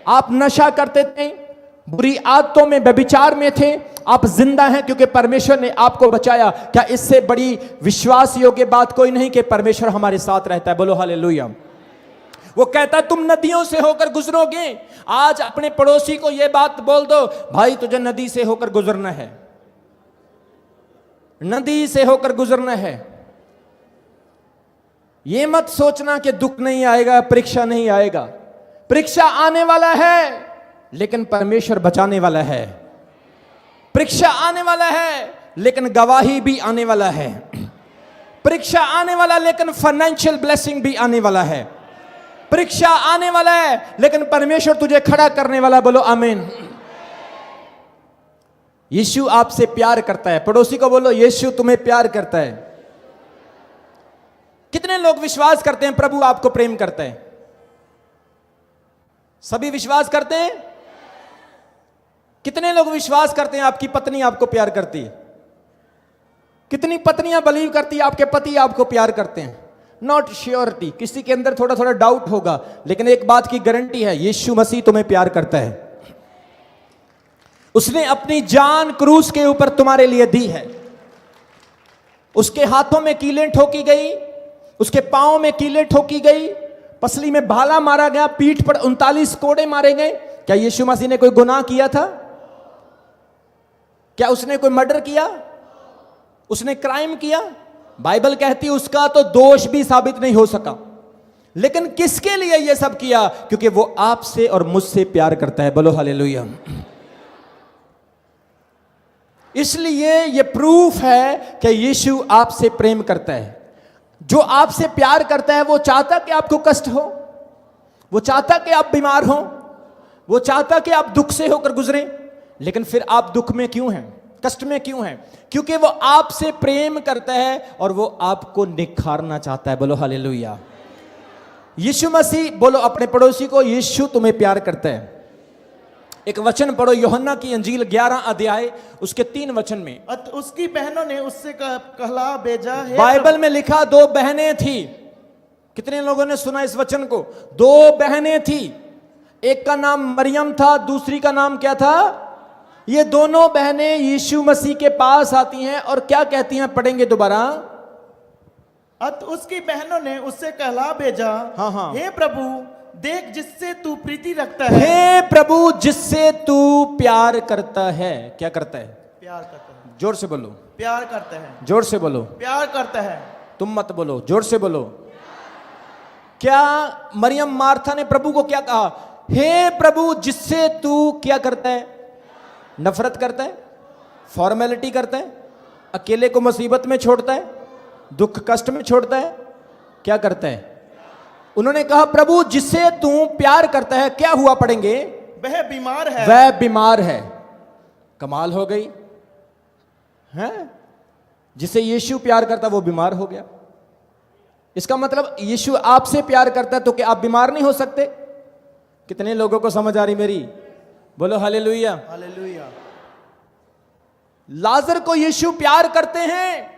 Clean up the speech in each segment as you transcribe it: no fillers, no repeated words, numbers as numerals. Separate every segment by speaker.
Speaker 1: आप नशा करते थे, बुरी आदतों में, व्यभिचार में थे, आप जिंदा हैं क्योंकि परमेश्वर ने आपको बचाया। क्या इससे बड़ी विश्वास योग्य बात कोई नहीं कि परमेश्वर हमारे साथ रहता है? बोलो हालेलुया। वो कहता है तुम नदियों से होकर गुजरोगे। आज अपने पड़ोसी को यह बात बोल दो, भाई तुझे नदी से होकर गुजरना है, नदी से होकर गुजरना है। ये मत सोचना कि दुख नहीं आएगा, परीक्षा नहीं आएगा। परीक्षा आने वाला है लेकिन परमेश्वर बचाने वाला है। परीक्षा आने वाला है लेकिन गवाही भी आने वाला है। परीक्षा आने वाला लेकिन फाइनेंशियल ब्लेसिंग भी आने वाला है। परीक्षा आने वाला है लेकिन परमेश्वर तुझे खड़ा करने वाला। बोलो आमीन। यीशु आपसे प्यार करता है। पड़ोसी को बोलो यीशु तुम्हें प्यार करता है। कितने लोग विश्वास करते हैं प्रभु आपको प्रेम करता है? सभी विश्वास करते हैं? कितने लोग विश्वास करते हैं आपकी पत्नी आपको प्यार करती है? कितनी पत्नियां बिलीव करती है आपके पति आपको प्यार करते हैं? नॉट श्योरिटी, किसी के अंदर थोड़ा थोड़ा डाउट होगा, लेकिन एक बात की गारंटी है, यीशु मसीह तुम्हें प्यार करता है। उसने अपनी जान क्रूस के ऊपर तुम्हारे लिए दी है। उसके हाथों में कीलें ठोकी गई, उसके पांव में कीलें ठोकी गई, पसली में भाला मारा गया, पीठ पर 39 कोड़े मारे गए। क्या यीशु मसीह ने कोई गुनाह किया था? क्या उसने कोई मर्डर किया? उसने क्राइम किया? बाइबल कहती है उसका तो दोष भी साबित नहीं हो सका। लेकिन किसके लिए यह सब किया? क्योंकि वो आपसे और मुझसे प्यार करता है। बोलो हालेलुया। इसलिए यह प्रूफ है कि यीशु आपसे प्रेम करता है। जो आपसे प्यार करता है वो चाहता कि आपको कष्ट हो, वो चाहता कि आप बीमार हो, वो चाहता कि आप दुख से होकर गुजरें। लेकिन फिर आप दुख में क्यों हैं, कष्ट में क्यों हैं? क्योंकि वो आपसे प्रेम करता है और वो आपको निखारना चाहता है। बोलो हालेलुया। यीशु मसीह, बोलो अपने पड़ोसी को यीशु तुम्हें प्यार करता है। एक वचन पढ़ो, यूहन्ना की अंजील 11 अध्याय उसके 3 वचन में।
Speaker 2: उसकी बहनों ने उससे कहला भेजा है।
Speaker 1: बाइबल में लिखा 2 बहनें थी। कितने लोगों ने सुना इस वचन को? 2 बहनें थी, एक का नाम मरियम था, दूसरी का नाम क्या था? ये दोनों बहनें यीशु मसीह के पास आती हैं और क्या कहती हैं? पढ़ेंगे दोबारा।
Speaker 2: उसकी बहनों ने उससे कहला भेजा,
Speaker 1: हाँ।
Speaker 2: हे प्रभु देख जिससे तू प्रीति रखता है।
Speaker 1: हे प्रभु जिससे तू प्यार करता है। क्या करता है?
Speaker 2: प्यार करता है।
Speaker 1: जोर से बोलो।
Speaker 2: प्यार करता है।
Speaker 1: जोर से बोलो।
Speaker 2: प्यार करता है।
Speaker 1: तुम मत बोलो, जोर से बोलो। क्या मरियम मार्था ने प्रभु को क्या कहा? हे प्रभु जिससे तू क्या करता है? नफरत करता है, फॉर्मेलिटी करता है, अकेले को मुसीबत में छोड़ता है, दुख कष्ट में छोड़ता है, क्या करता है? उन्होंने कहा प्रभु जिससे तू प्यार करता है, क्या हुआ? पढ़ेंगे,
Speaker 2: वह बीमार है।
Speaker 1: वह बीमार है। कमाल हो गई है। जिसे यीशु प्यार करता वो बीमार हो गया। इसका मतलब यीशु आपसे प्यार करता है तो क्या आप बीमार नहीं हो सकते? कितने लोगों को समझ आ रही मेरी? बोलो हालेलुया।
Speaker 2: हालेलुया।
Speaker 1: लाजर को यीशु प्यार करते हैं,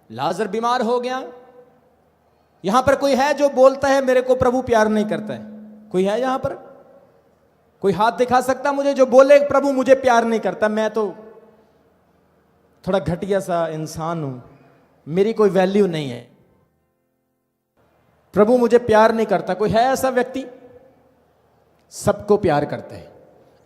Speaker 1: लाजर बीमार हो गया। यहां पर कोई है जो बोलता है मेरे को प्रभु प्यार नहीं करता है? कोई है यहां पर? कोई हाथ दिखा सकता मुझे जो बोले प्रभु मुझे प्यार नहीं करता, मैं तो थोड़ा घटिया सा इंसान हूं, मेरी कोई वैल्यू नहीं है, प्रभु मुझे प्यार नहीं करता? कोई है ऐसा व्यक्ति? सबको प्यार करता है,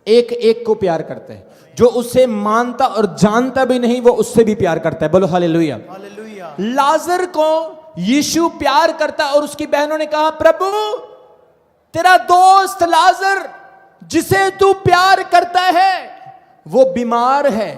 Speaker 1: एक एक को प्यार करता है। जो उसे मानता और जानता भी नहीं वो उससे भी प्यार करता है। बोलो हालेलुया।
Speaker 2: हालेलुया।
Speaker 1: लाजर को यीशु प्यार करता और उसकी बहनों ने कहा प्रभु तेरा दोस्त लाजर जिसे तू प्यार करता है वो बीमार है।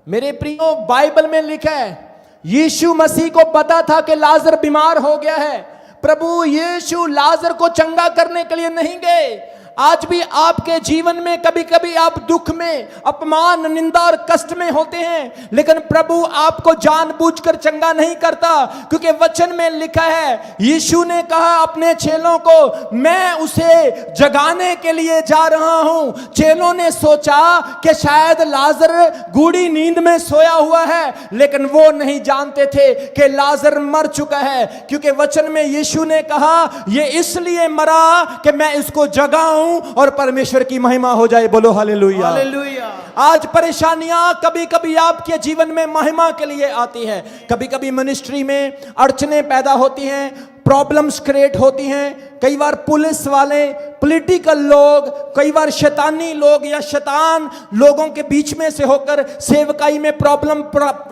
Speaker 1: मेरे प्रियो, बाइबल में लिखा है यीशु मसीह को पता था कि लाजर बीमार हो गया है। प्रभु यीशु लाजर को चंगा करने के लिए नहीं गए। आज भी आपके जीवन में कभी कभी आप दुख में, अपमान, निंदा और कष्ट में होते हैं, लेकिन प्रभु आपको जानबूझकर चंगा नहीं करता, क्योंकि वचन में लिखा है यीशु ने कहा अपने चेलों को मैं उसे जगाने के लिए जा रहा हूं। चेलों ने सोचा कि शायद लाजर गूढ़ी नींद में सोया हुआ है, लेकिन वो नहीं जानते थे कि लाजर मर चुका है, क्योंकि वचन में यीशु ने कहा ये इसलिए मरा कि मैं इसको जगाऊं जाऊं और परमेश्वर की महिमा हो जाए। बोलो हालेलुया।
Speaker 2: हालेलुया।
Speaker 1: आज परेशानियां कभी कभी आपके जीवन में महिमा के लिए आती है, कभी कभी मिनिस्ट्री में अड़चने पैदा होती हैं, प्रॉब्लम्स क्रिएट होती हैं। कई बार पुलिस वाले, पॉलिटिकल लोग, कई बार शैतानी लोग या शैतान लोगों के बीच में से होकर सेवकाई में प्रॉब्लम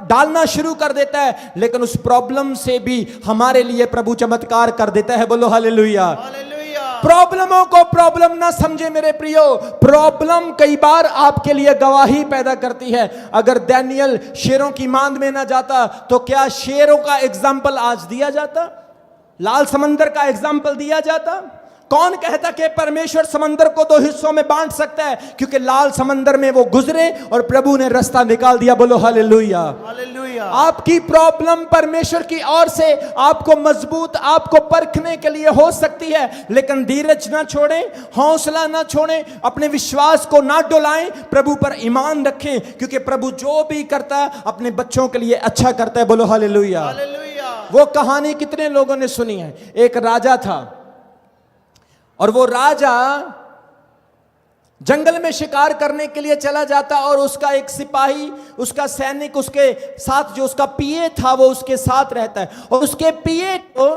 Speaker 1: डालना शुरू कर देता है, लेकिन उस प्रॉब्लम से भी हमारे लिए प्रभु चमत्कार कर देता है। बोलो हालेलुया।
Speaker 2: हालेलुया।
Speaker 1: प्रॉब्लमों को प्रॉब्लम ना समझे मेरे प्रियो, प्रॉब्लम कई बार आपके लिए गवाही पैदा करती है। अगर दानियल शेरों की मांद में ना जाता तो क्या शेरों का एग्जाम्पल आज दिया जाता? लाल समंदर का एग्जाम्पल दिया जाता? कौन कहता कि परमेश्वर समंदर को दो हिस्सों में बांट सकता है? क्योंकि लाल समंदर में वो गुजरे और प्रभु ने रास्ता निकाल दिया। बोलो हालेलुया।
Speaker 2: हालेलुया।
Speaker 1: आपकी प्रॉब्लम परमेश्वर की ओर से आपको मजबूत, आपको परखने के लिए हो सकती है, लेकिन धीरज ना छोड़ें, हौसला ना छोड़ें, अपने विश्वास को ना डुलाएं, प्रभु पर ईमान रखें, क्योंकि प्रभु जो भी करता है अपने बच्चों के लिए अच्छा करता है। बोलो हालेलुया।
Speaker 2: हालेलुया।
Speaker 1: वो कहानी कितने लोगों ने सुनी है? एक राजा था और वो राजा जंगल में शिकार करने के लिए चला जाता और उसका एक सिपाही, उसका सैनिक उसके साथ, जो उसका पीए था वो उसके साथ रहता है। और उसके पीए को,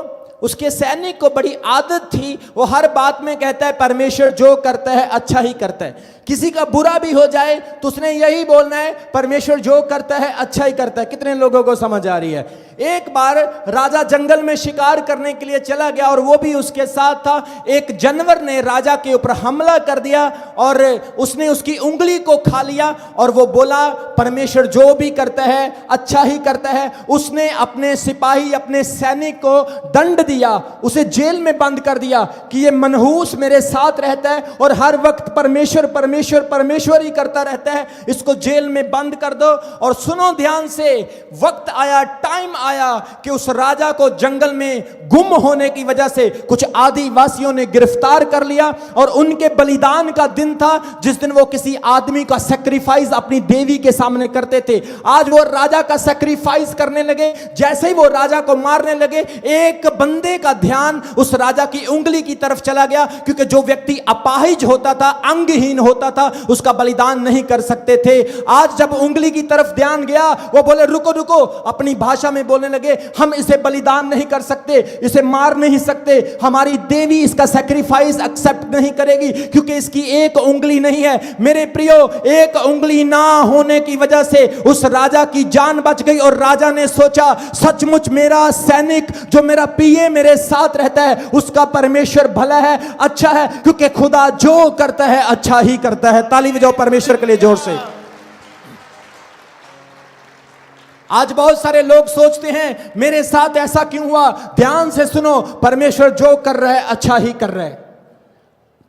Speaker 1: उसके सैनिक को बड़ी आदत थी, वो हर बात में कहता है परमेश्वर जो करता है अच्छा ही करता है। किसी का बुरा भी हो जाए तो उसने यही बोलना है परमेश्वर जो करता है अच्छा ही करता है। कितने लोगों को समझ आ रही है? एक बार राजा जंगल में शिकार करने के लिए चला गया और वो भी उसके साथ था। एक जानवर ने राजा के ऊपर हमला कर दिया और उसने उसकी उंगली को खा लिया और वो बोला परमेश्वर जो भी करता है अच्छा ही करता है। उसने अपने सिपाही, अपने सैनिक को दंड दिया, उसे जेल में बंद कर दिया कि ये मनहूस मेरे साथ रहता है और हर वक्त परमेश्वर परमेश्वर परमेश्वर ही करता रहता है, इसको जेल में बंद कर दो। और सुनो ध्यान से, वक्त आया, टाइम आया कि उस राजा को जंगल में गुम होने की वजह से कुछ आदिवासियों ने गिरफ्तार कर लिया और उनके बलिदान का दिन था, जिस दिन वो किसी आदमी का सैक्रिफाइस अपनी देवी के सामने करते थे। आज वो राजा का सैक्रिफाइस करने लगे। जैसे ही वो राजा को मारने लगे, एक बंदे का ध्यान उस राजा की उंगली की तरफ चला गया, क्योंकि जो व्यक्ति अपाहिज होता था, अंगहीन होता था, उसका बलिदान नहीं कर सकते थे। आज जब उंगली की तरफ ध्यान गया, वो बोले रुको रुको, अपनी भाषा में बोलने लगे हम इसे बलिदान नहीं कर सकते, इसे मार नहीं सकते, हमारी देवी इसका सैक्रिफाइस एक्सेप्ट नहीं करेगी क्योंकि इसकी एक उंगली नहीं है। मेरे प्रियो, एक उंगली ना होने की वजह से उस राजा की जान बच गई और राजा ने सोचा सचमुच मेरा सैनिक, जो मेरा पीए मेरे साथ रहता है, उसका परमेश्वर भला है, अच्छा है, क्योंकि खुदा जो करता है अच्छा ही करता है। ताली बजाओ परमेश्वर के लिए जोर से। आज बहुत सारे लोग सोचते हैं मेरे साथ ऐसा क्यों हुआ? ध्यान से सुनो, परमेश्वर जो कर रहा है अच्छा ही कर रहा है।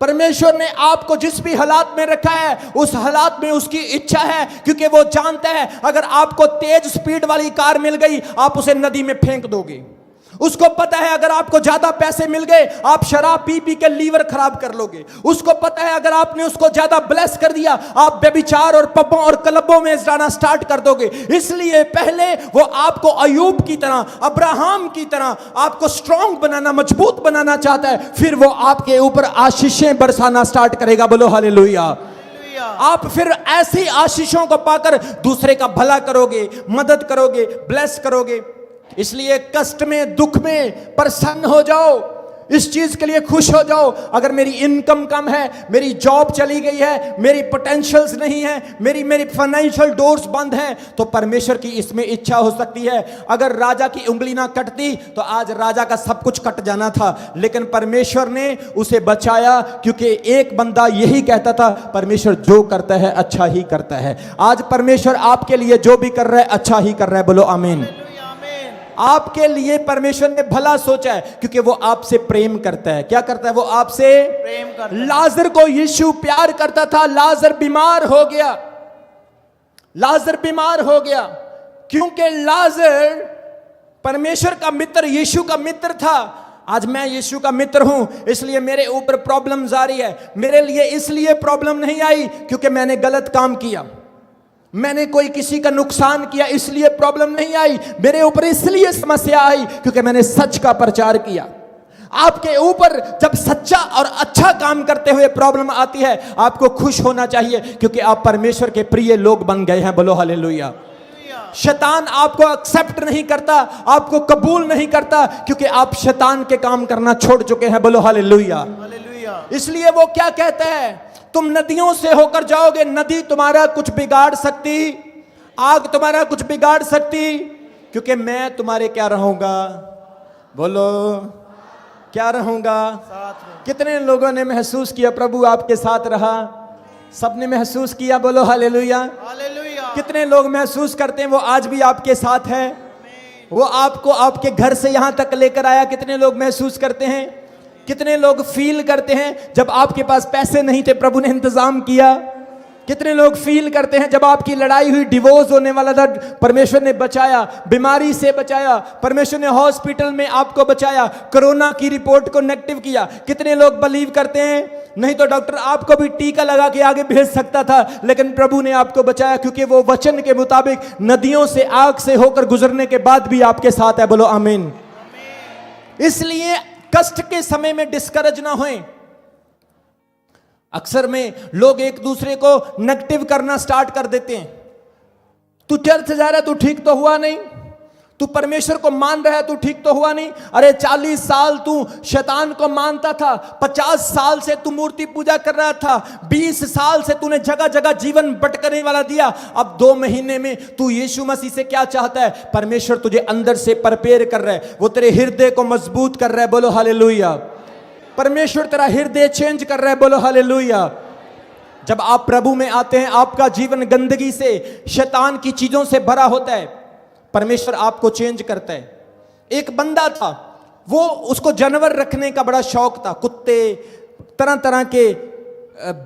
Speaker 1: परमेश्वर ने आपको जिस भी हालात में रखा है, उस हालात में उसकी इच्छा है, क्योंकि वो जानता है अगर आपको तेज स्पीड वाली कार मिल गई, आप उसे नदी में फेंक दोगे। उसको पता है अगर आपको ज्यादा पैसे मिल गए, आप शराब पी पी के लीवर खराब कर लोगे। उसको पता है अगर आपने उसको ज्यादा ब्लेस कर दिया, आप व्यभिचार और पबों और क्लबों में जाना स्टार्ट कर दोगे। इसलिए पहले वो आपको अयूब की तरह, अब्राहम की तरह आपको स्ट्रांग बनाना, मजबूत बनाना चाहता है, फिर वो आपके ऊपर आशीषें बरसाना स्टार्ट करेगा। बोलो हालेलुया। आप फिर ऐसी आशीषों को पाकर दूसरे का भला करोगे, मदद करोगे, ब्लेस करोगे। इसलिए कष्ट में, दुख में प्रसन्न हो जाओ, इस चीज के लिए खुश हो जाओ। अगर मेरी इनकम कम है, मेरी जॉब चली गई है, मेरी पोटेंशियल्स नहीं है, मेरी फाइनेंशियल डोर्स बंद हैं, तो परमेश्वर की इसमें इच्छा हो सकती है। अगर राजा की उंगली ना कटती तो आज राजा का सब कुछ कट जाना था, लेकिन परमेश्वर ने उसे बचाया, क्योंकि एक बंदा यही कहता था परमेश्वर जो करता है अच्छा ही करता है। आज परमेश्वर आपके लिए जो भी कर रहा है अच्छा ही कर रहा है। बोलो आमीन। आपके लिए परमेश्वर ने भला सोचा है, क्योंकि वो आपसे प्रेम करता है। क्या करता है? वो आपसे
Speaker 2: प्रेम करता है।
Speaker 1: लाजर को यीशु प्यार करता था, लाजर बीमार हो गया, लाजर बीमार हो गया, क्योंकि लाजर परमेश्वर का मित्र, यीशु का मित्र था। आज मैं यीशु का मित्र हूं, इसलिए मेरे ऊपर प्रॉब्लम्स आ रही है। मेरे लिए इसलिए प्रॉब्लम नहीं आई क्योंकि मैंने गलत काम किया, मैंने कोई किसी का नुकसान किया, इसलिए प्रॉब्लम नहीं आई। मेरे ऊपर इसलिए समस्या आई क्योंकि मैंने सच का प्रचार किया। आपके ऊपर जब सच्चा और अच्छा काम करते हुए प्रॉब्लम आती है, आपको खुश होना चाहिए, क्योंकि आप परमेश्वर के प्रिय लोग बन गए हैं। बोलो हालेलुया। शैतान आपको एक्सेप्ट नहीं करता, आपको कबूल नहीं करता, क्योंकि आप शैतान के काम करना छोड़ चुके हैं। बोलो हालेलुया।
Speaker 2: हालेलुया।
Speaker 1: इसलिए वो क्या कहता है, तुम नदियों से होकर जाओगे, नदी तुम्हारा कुछ बिगाड़ सकती, आग तुम्हारा कुछ बिगाड़ सकती, क्योंकि मैं तुम्हारे क्या रहूंगा। बोलो क्या रहूंगा।
Speaker 2: साथ में।
Speaker 1: कितने लोगों ने महसूस किया प्रभु आपके साथ रहा। सबने महसूस किया। बोलो हालेलुया।
Speaker 2: हालेलुया।
Speaker 1: कितने लोग महसूस करते हैं वो आज भी आपके साथ है, वो आपको आपके घर से यहां तक लेकर आया। कितने लोग महसूस करते हैं, कितने लोग फील करते हैं जब आपके पास पैसे नहीं थे प्रभु ने इंतजाम किया। कितने लोग फील करते हैं जब आपकी लड़ाई हुई, डिवोर्स होने वाला था, परमेश्वर ने बचाया, बीमारी से बचाया, परमेश्वर ने हॉस्पिटल में आपको बचाया, कोरोना की रिपोर्ट को नेगेटिव किया। कितने लोग बिलीव करते हैं नहीं तो डॉक्टर आपको भी टीका लगा के आगे भेज सकता था, लेकिन प्रभु ने आपको बचाया, क्योंकि वो वचन के मुताबिक नदियों से आग से होकर गुजरने के बाद भी आपके साथ है। बोलो आमीन। इसलिए कष्ट के समय में डिस्करेज ना होएं। अक्सर में लोग एक दूसरे को नेगेटिव करना स्टार्ट कर देते हैं। तू चर्च जा रहा है, तू ठीक तो हुआ नहीं, तू परमेश्वर को मान रहा है, तू ठीक तो हुआ नहीं। अरे 40 साल तू शैतान को मानता था, 50 साल से तू मूर्ति पूजा कर रहा था, 20 साल से तूने जगह जगह जीवन भटकने वाला दिया। अब 2 महीने में तू यीशु मसीह से क्या चाहता है? परमेश्वर तुझे अंदर से प्रिपेयर कर रहा है, वो तेरे हृदय को मजबूत कर रहा है। बोलो हालेलुया। परमेश्वर तेरा हृदय चेंज कर रहा है। बोलो हालेलुया। जब आप प्रभु में आते हैं, आपका जीवन गंदगी से, शैतान की चीजों से भरा होता है, परमेश्वर आपको चेंज करता है। एक बंदा था, वो उसको जानवर रखने का बड़ा शौक था, कुत्ते, तरह तरह के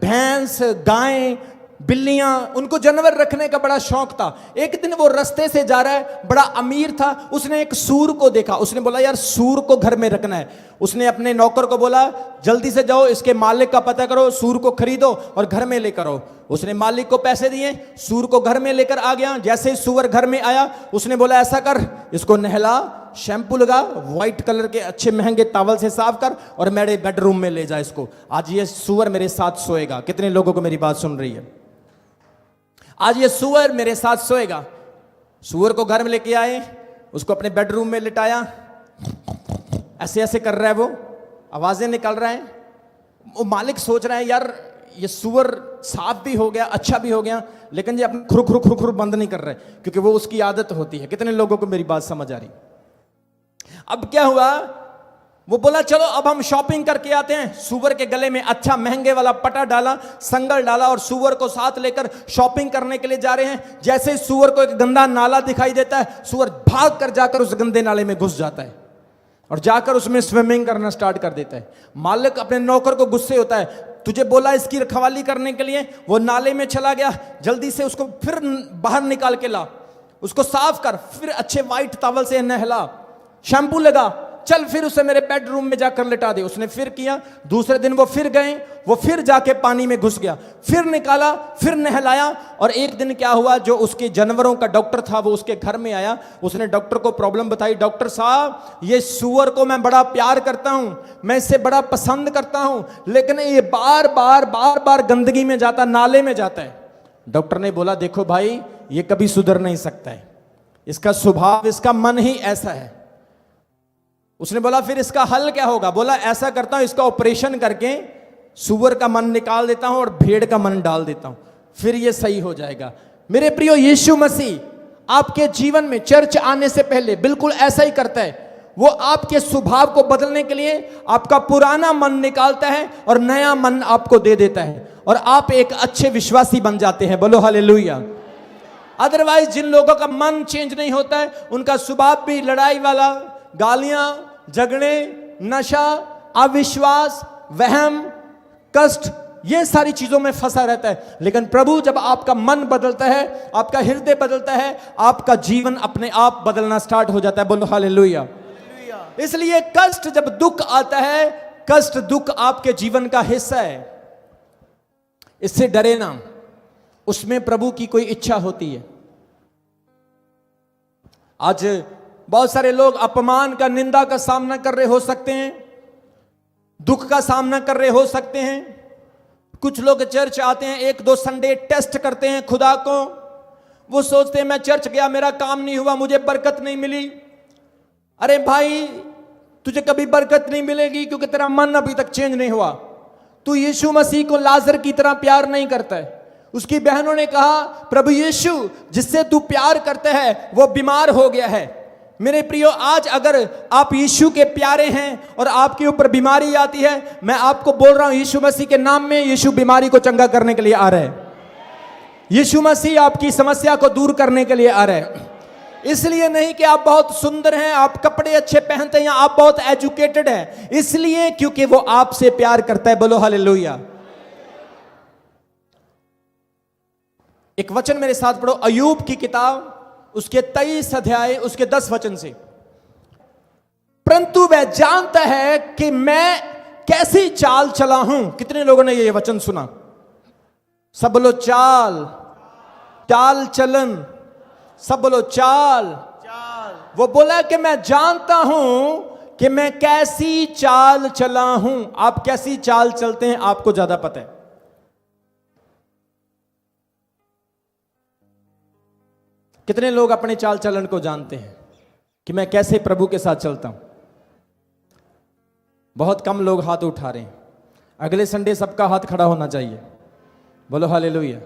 Speaker 1: भैंस, गायें, बिल्लियां, उनको जानवर रखने का बड़ा शौक था। एक दिन वो रास्ते से जा रहा है, बड़ा अमीर था, उसने एक सूर को देखा। उसने बोला यार सूर को घर में रखना है। उसने अपने नौकर को बोला जल्दी से जाओ, इसके मालिक का पता करो, सूर को खरीदो और घर में लेकर आओ। उसने मालिक को पैसे दिए, सूर को घर में लेकर आ गया। जैसे ही सूअर घर में आया, उसने बोला ऐसा कर, इसको नहला, शैम्पू लगा, व्हाइट कलर के अच्छे महंगे टॉवल से साफ कर और मेरे बेडरूम में ले जा इसको। आज ये सूअर मेरे साथ सोएगा। कितने लोगों को मेरी बात सुन रही है? आज ये सूअर मेरे साथ सोएगा। सूअर को घर में लेके आए, उसको अपने बेडरूम में लिटाया, ऐसे ऐसे कर रहा है, वो आवाजें निकल रहा है। वो मालिक सोच रहा है यार ये सूअर साफ भी हो गया, अच्छा भी हो गया, लेकिन ये अपने खुर खुर खुर खुर बंद नहीं कर रहा है, क्योंकि वो उसकी आदत होती है। कितने लोगों को मेरी बात समझ आ रही? अब क्या हुआ, वो बोला चलो अब हम शॉपिंग करके आते हैं। सूअर के गले में अच्छा महंगे वाला पटा डाला, संगल डाला और सूअर को साथ लेकर शॉपिंग करने के लिए जा रहे हैं। जैसे ही सूअर को एक गंदा नाला दिखाई देता है, सूअर भाग कर जाकर उस गंदे नाले में घुस जाता है और जाकर उसमें स्विमिंग करना स्टार्ट कर देता है। मालिक अपने नौकर को गुस्से होता है, तुझे बोला इसकी रखवाली करने के लिए, वो नाले में चला गया, जल्दी से उसको फिर बाहर निकाल के ला, उसको साफ कर, फिर अच्छे व्हाइट टॉवल से नहला, शैम्पू लगा, चल फिर उसे मेरे बेडरूम में जाकर लिटा दे। उसने फिर किया। दूसरे दिन वो फिर गए, वो फिर जाके पानी में घुस गया, फिर निकाला, फिर नहलाया। और एक दिन क्या हुआ, जो उसके जानवरों का डॉक्टर था वो उसके घर में आया। उसने डॉक्टर को प्रॉब्लम बताई, डॉक्टर साहब ये सूअर को मैं बड़ा प्यार करता हूं, मैं इसे बड़ा पसंद करता हूं, लेकिन ये बार बार गंदगी में जाता, नाले में जाता है। डॉक्टर ने बोला देखो भाई ये कभी सुधर नहीं सकता है, इसका स्वभाव, इसका मन ही ऐसा है। उसने बोला फिर इसका हल क्या होगा? बोला ऐसा करता हूं, इसका ऑपरेशन करके सूअर का मन निकाल देता हूं और भेड़ का मन डाल देता हूं, फिर ये सही हो जाएगा। मेरे प्रियो, यीशु मसीह आपके जीवन में चर्च आने से पहले बिल्कुल ऐसा ही करता है। वो आपके स्वभाव को बदलने के लिए आपका पुराना मन निकालता है और नया मन आपको दे देता है, और आप एक अच्छे विश्वासी बन जाते हैं। बोलो हालेलुया। अदरवाइज जिन लोगों का मन चेंज नहीं होता है, उनका स्वभाव भी लड़ाई वाला, गालियां, झगड़े, नशा, अविश्वास, वहम, कष्ट, ये सारी चीजों में फंसा रहता है। लेकिन प्रभु जब आपका मन बदलता है, आपका हृदय बदलता है, आपका जीवन अपने आप बदलना स्टार्ट हो जाता है। बोलो हालेलुया। इसलिए कष्ट, जब दुख आता है, कष्ट दुख आपके जीवन का हिस्सा है, इससे डरे ना। उसमें प्रभु की कोई इच्छा होती है। आज बहुत सारे लोग अपमान का, निंदा का सामना कर रहे हो सकते हैं, दुख का सामना कर रहे हो सकते हैं। कुछ लोग चर्च आते हैं, 1-2 संडे टेस्ट करते हैं खुदा को। वो सोचते हैं मैं चर्च गया, मेरा काम नहीं हुआ, मुझे बरकत नहीं मिली। अरे भाई, तुझे कभी बरकत नहीं मिलेगी क्योंकि तेरा मन अभी तक चेंज नहीं हुआ। तू यीशु मसीह को लाजर की तरह प्यार नहीं करता है। उसकी बहनों ने कहा, प्रभु यीशु जिससे तू प्यार करता है वो बीमार हो गया है। मेरे प्रियो, आज अगर आप यीशु के प्यारे हैं और आपके ऊपर बीमारी आती है, मैं आपको बोल रहा हूं यीशु मसीह के नाम में, यीशु बीमारी को चंगा करने के लिए आ रहे हैं। यीशु मसीह आपकी समस्या को दूर करने के लिए आ रहे हैं। इसलिए नहीं कि आप बहुत सुंदर हैं, आप कपड़े अच्छे पहनते हैं, या आप बहुत एजुकेटेड हैं, इसलिए क्योंकि वो आपसे प्यार करता है। बोलो हालेलुया। एक वचन मेरे साथ पढ़ो, अय्यूब की किताब उसके 23 अध्याय उसके 10 वचन से। परंतु वह जानता है कि मैं कैसी चाल चला हूं। कितने लोगों ने ये वचन सुना? सब बोलो चाल, चाल चलन, सब बोलो चाल। वो बोला कि मैं जानता हूं कि मैं कैसी चाल चला हूं। आप कैसी चाल चलते हैं आपको ज्यादा पता है। कितने लोग अपने चाल चलन को जानते हैं कि मैं कैसे प्रभु के साथ चलता हूं? बहुत कम लोग हाथ उठा रहे हैं। अगले संडे सबका हाथ खड़ा होना चाहिए। बोलो हालेलुया।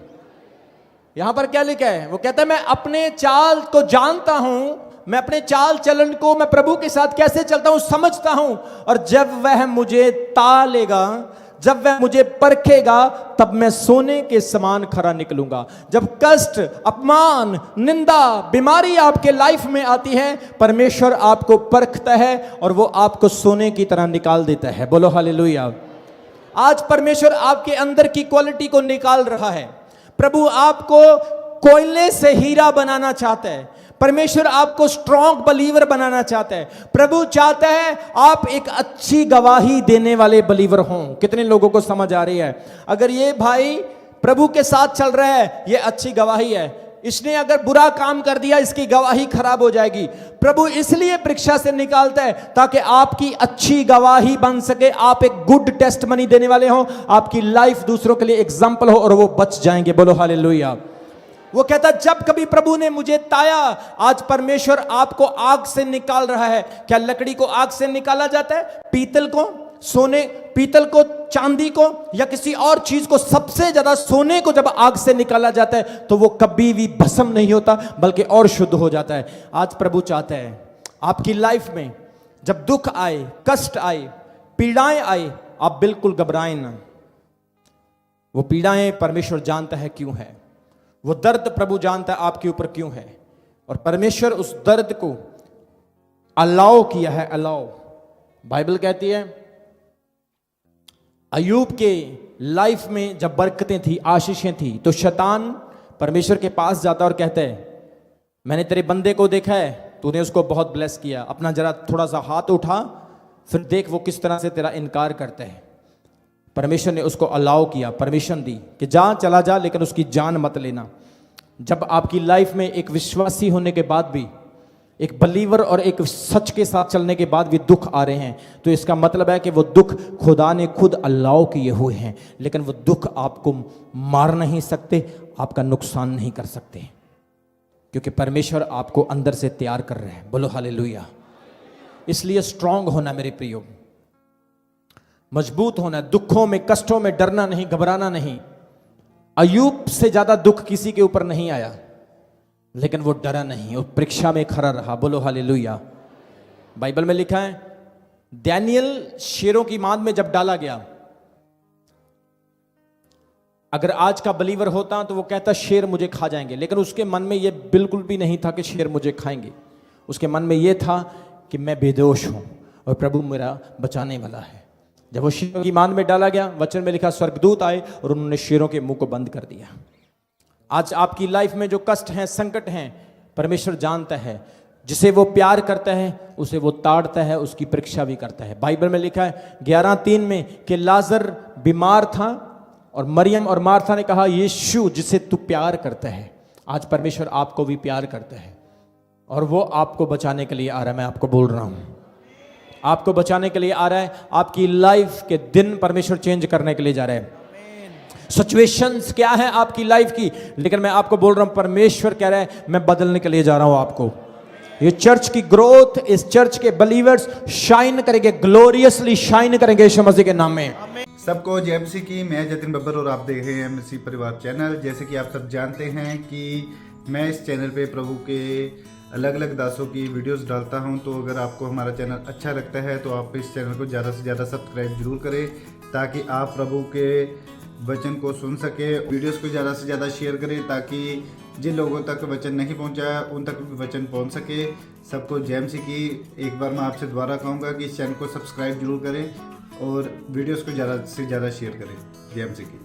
Speaker 1: यहां पर क्या लिखा है? वो कहता है मैं अपने चाल को जानता हूं, मैं अपने चाल चलन को, मैं प्रभु के साथ कैसे चलता हूं समझता हूं। और जब वह मुझे तालेगा, जब वह मुझे परखेगा, तब मैं सोने के समान खरा निकलूंगा। जब कष्ट, अपमान, निंदा, बीमारी आपके लाइफ में आती है, परमेश्वर आपको परखता है और वो आपको सोने की तरह निकाल देता है। बोलो हालेलुया। आज परमेश्वर आपके अंदर की क्वालिटी को निकाल रहा है। प्रभु आपको कोयले से हीरा बनाना चाहता है। परमेश्वर आपको स्ट्रॉन्ग बलीवर बनाना चाहता है। प्रभु चाहता है आप एक अच्छी गवाही देने वाले बलीवर हों। कितने लोगों को समझ आ रही है? अगर ये भाई प्रभु के साथ चल रहा है, ये अच्छी गवाही है। इसने अगर बुरा काम कर दिया, इसकी गवाही खराब हो जाएगी। प्रभु इसलिए परीक्षा से निकालता है ताकि आपकी अच्छी गवाही बन सके, आप एक गुड टेस्टमनी देने वाले हो, आपकी लाइफ दूसरों के लिए एग्जाम्पल हो और वो बच जाएंगे। बोलो हालेलुया। वो कहता जब कभी प्रभु ने मुझे ताया, आज परमेश्वर आपको आग से निकाल रहा है। क्या लकड़ी को आग से निकाला जाता है? पीतल को, सोने, पीतल को, चांदी को, या किसी और चीज को, सबसे ज्यादा सोने को जब आग से निकाला जाता है तो वो कभी भी भस्म नहीं होता बल्कि और शुद्ध हो जाता है। आज प्रभु चाहता है आपकी लाइफ में जब दुख आए, कष्ट आए, पीड़ाएं आए, आप बिल्कुल घबराएं ना। वो पीड़ाएं परमेश्वर जानता है क्यों है, वो दर्द प्रभु जानता है आपके ऊपर क्यों है, और परमेश्वर उस दर्द को अलाउ किया है। अलाउ, बाइबल कहती है अय्यूब के लाइफ में जब बरकतें थी, आशीषें थी, तो शैतान परमेश्वर के पास जाता और कहता है मैंने तेरे बंदे को देखा है, तूने उसको बहुत ब्लेस किया, अपना जरा थोड़ा सा हाथ उठा, फिर देख वो किस तरह से तेरा इनकार करता है। परमेश्वर ने उसको अलाउ किया, परमिशन दी कि जा, चला जा, लेकिन उसकी जान मत लेना। जब आपकी लाइफ में एक विश्वासी होने के बाद भी, एक बलीवर और एक सच के साथ चलने के बाद भी दुख आ रहे हैं, तो इसका मतलब है कि वो दुख खुदा ने खुद अलाउ किए हुए हैं, लेकिन वो दुख आपको मार नहीं सकते, आपका नुकसान नहीं कर सकते, क्योंकि परमेश्वर आपको अंदर से तैयार कर रहे हैं। बोलो हालेलुया। इसलिए स्ट्रांग होना मेरे प्रियो, मजबूत होना, दुखों में, कष्टों में डरना नहीं, घबराना नहीं। अय्यूब से ज्यादा दुख किसी के ऊपर नहीं आया, लेकिन वो डरा नहीं और परीक्षा में खड़ा रहा। बोलो हालेलुया। बाइबल में लिखा है दानियल शेरों की मांद में जब डाला गया, अगर आज का बलीवर होता तो वो कहता शेर मुझे खा जाएंगे, लेकिन उसके मन में ये बिल्कुल भी नहीं था कि शेर मुझे खाएंगे। उसके मन में ये था कि मैं बेदोष हूं और प्रभु मेरा बचाने वाला है। जब वो शेरों की मांद में डाला गया, वचन में लिखा स्वर्गदूत आए और उन्होंने शेरों के मुंह को बंद कर दिया। आज आपकी लाइफ में जो कष्ट हैं, संकट हैं, परमेश्वर जानता है, जिसे वो प्यार करता है उसे वो ताड़ता है, उसकी परीक्षा भी करता है। बाइबल में लिखा है 11:3 में कि लाजर बीमार था और मरियम और मार्था ने कहा यीशु जिसे तू प्यार करता है। आज परमेश्वर आपको भी प्यार करता है और वो आपको बचाने के लिए आ रहा है। मैं आपको बोल रहा हूं आपको बचाने के लिए आ रहा है। आपकी लाइफ के दिन परमेश्वर चेंज करने के लिए जा रहे हैं। सिचुएशंस क्या है आपकी लाइफ की, लेकिन मैं आपको बोल रहा हूं परमेश्वर कह रहा है मैं बदलने के लिए जा रहा हूं आपको। ये चर्च की ग्रोथ, इस चर्च के बिलीवर्स शाइन करेंगे, ग्लोरियसली शाइन करेंगे यीशु मसीह के नाम में।
Speaker 3: सबको जय मसीह की। मैं जतिन बब्बर और आप देख रहे हैं मसीह परिवार चैनल। जैसे कि आप सब जानते हैं कि मैं इस चैनल पे प्रभु के अलग अलग दासों की वीडियोस डालता हूं, तो अगर आपको हमारा चैनल अच्छा लगता है तो आप इस चैनल को ज़्यादा से ज़्यादा सब्सक्राइब जरूर करें, ताकि आप प्रभु के वचन को सुन सके। वीडियोस को ज़्यादा से ज़्यादा शेयर करें, ताकि जिन लोगों तक वचन नहीं पहुंचा उन तक भी वचन पहुंच सके। सबको जय मसीह की। एक बार मैं आपसे दोबारा कहूँगा कि इस चैनल को सब्सक्राइब जरूर करें और वीडियोस को ज़्यादा से ज़्यादा शेयर करें। जय मसीह की।